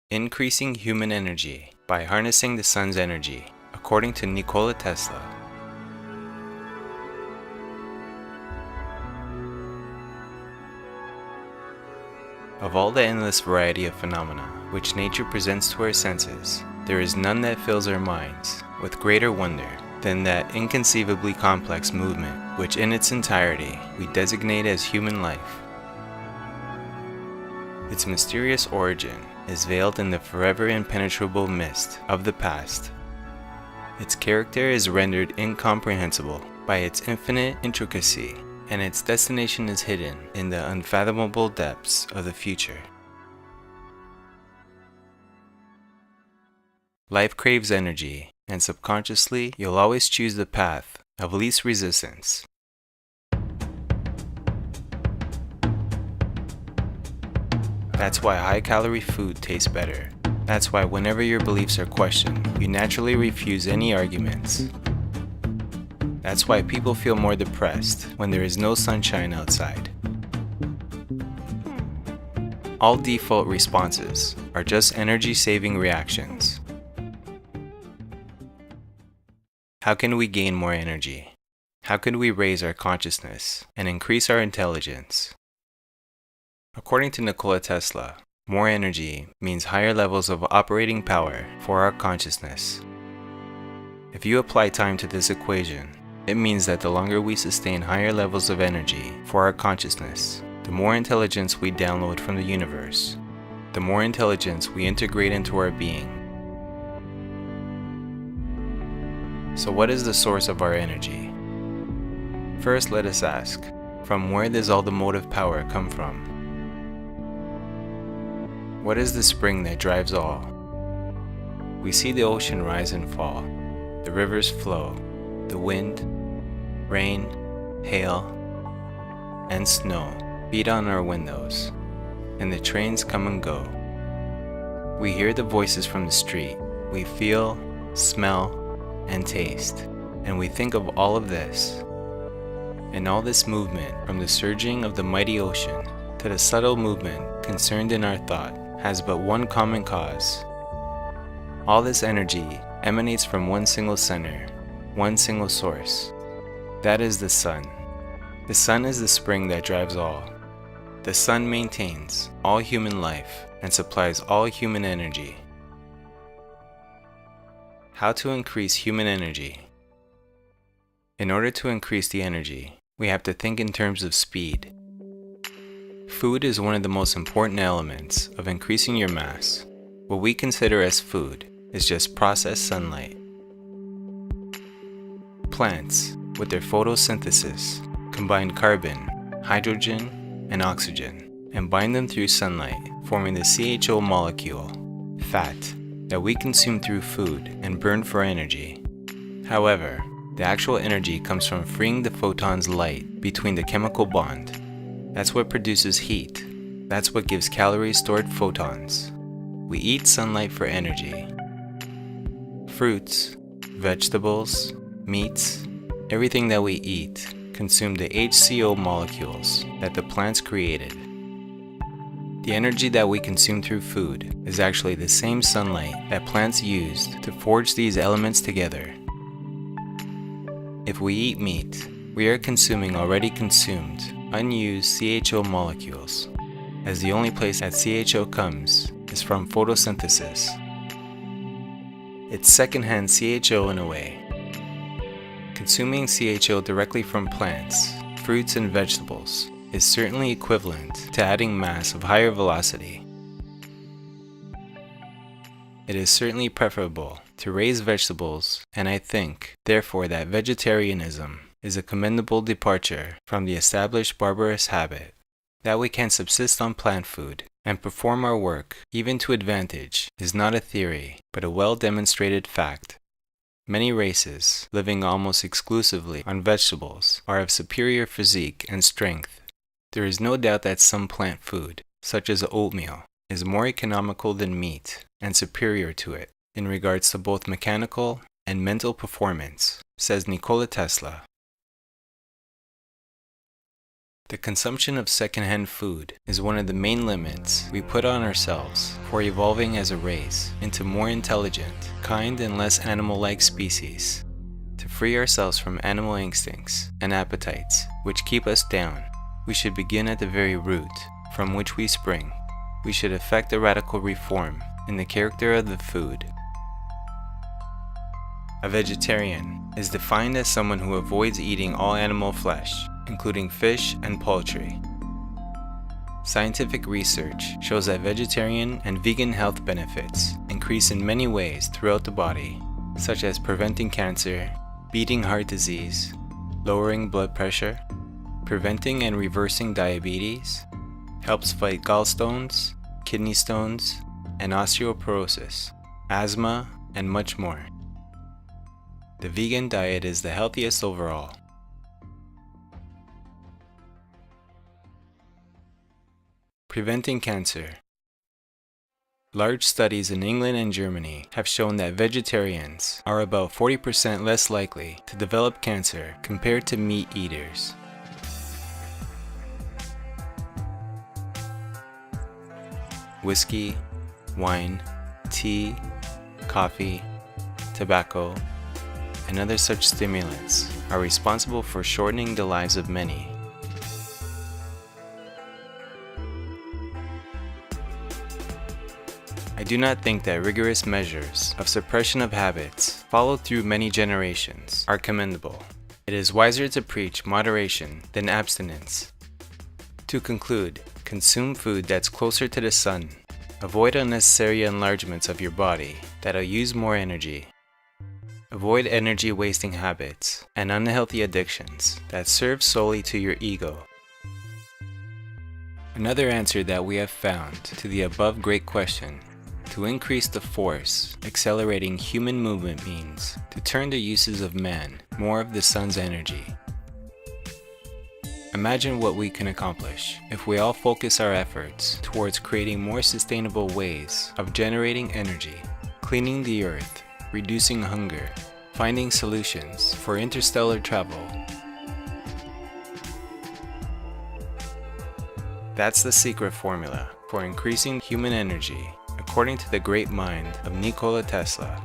Increasing human energy by harnessing the sun's energy, according to Nikola Tesla. Of all the endless variety of phenomena which nature presents to our senses, there is none that fills our minds with greater wonder than that inconceivably complex movement which in its entirety we designate as human life. Its mysterious origin is veiled in the forever impenetrable mist of the past. Its character is rendered incomprehensible by its infinite intricacy, and its destination is hidden in the unfathomable depths of the future. Life craves energy, and subconsciously you'll always choose the path of least resistance. That's why high-calorie food tastes better. That's why whenever your beliefs are questioned, you naturally refuse any arguments. That's why people feel more depressed when there is no sunshine outside. All default responses are just energy-saving reactions. How can we gain more energy? How can we raise our consciousness and increase our intelligence? According to Nikola Tesla, more energy means higher levels of operating power for our consciousness. If you apply time to this equation, it means that the longer we sustain higher levels of energy for our consciousness, the more intelligence we download from the universe, the more intelligence we integrate into our being. So what is the source of our energy? First, let us ask, from where does all the motive power come from? What is the spring that drives all? We see the ocean rise and fall, the rivers flow, the wind, rain, hail, and snow beat on our windows, and the trains come and go. We hear the voices from the street, we feel, smell, and taste, and we think of all of this. And all this movement, from the surging of the mighty ocean to the subtle movement concerned in our thought, has but one common cause. All this energy emanates from one single center, one single source. That is the sun. The sun is the spring that drives all. The sun maintains all human life and supplies all human energy. How to increase human energy? In order to increase the energy, we have to think in terms of speed. Food is one of the most important elements of increasing your mass. What we consider as food is just processed sunlight. Plants, with their photosynthesis, combine carbon, hydrogen, and oxygen, and bind them through sunlight, forming the CHO molecule, fat, that we consume through food and burn for energy. However, the actual energy comes from freeing the photon's light between the chemical bond. That's what produces heat. That's what gives calories stored photons. We eat sunlight for energy. Fruits, vegetables, meats, everything that we eat consume the HCO molecules that the plants created. The energy that we consume through food is actually the same sunlight that plants used to forge these elements together. If we eat meat, we are consuming already consumed, unused CHO molecules, as the only place that CHO comes is from photosynthesis. It's secondhand CHO in a way. Consuming CHO directly from plants, fruits, and vegetables is certainly equivalent to adding mass of higher velocity. It is certainly preferable to raise vegetables, and I think, therefore, that vegetarianism is a commendable departure from the established barbarous habit, that we can subsist on plant food and perform our work even to advantage is not a theory, but a well-demonstrated fact. Many races, living almost exclusively on vegetables, are of superior physique and strength. There is no doubt that some plant food, such as oatmeal, is more economical than meat and superior to it in regards to both mechanical and mental performance, says Nikola Tesla. The consumption of secondhand food is one of the main limits we put on ourselves for evolving as a race into more intelligent, kind, and less animal-like species. To free ourselves from animal instincts and appetites which keep us down, we should begin at the very root from which we spring. We should effect a radical reform in the character of the food. A vegetarian is defined as someone who avoids eating all animal flesh, including fish and poultry. Scientific research shows that vegetarian and vegan health benefits increase in many ways throughout the body, such as preventing cancer, beating heart disease, lowering blood pressure, preventing and reversing diabetes, helps fight gallstones, kidney stones, and osteoporosis, asthma, and much more. The vegan diet is the healthiest overall. Preventing cancer. Large studies in England and Germany have shown that vegetarians are about 40% less likely to develop cancer compared to meat eaters. Whiskey, wine, tea, coffee, tobacco, and other such stimulants are responsible for shortening the lives of many. I do not think that rigorous measures of suppression of habits followed through many generations are commendable. It is wiser to preach moderation than abstinence. To conclude, consume food that's closer to the sun. Avoid unnecessary enlargements of your body that'll use more energy. Avoid energy-wasting habits and unhealthy addictions that serve solely to your ego. Another answer that we have found to the above great question: to increase the force accelerating human movement means to turn the uses of man more of the sun's energy. Imagine what we can accomplish if we all focus our efforts towards creating more sustainable ways of generating energy, cleaning the earth, reducing hunger, finding solutions for interstellar travel. That's the secret formula for increasing human energy, according to the great mind of Nikola Tesla.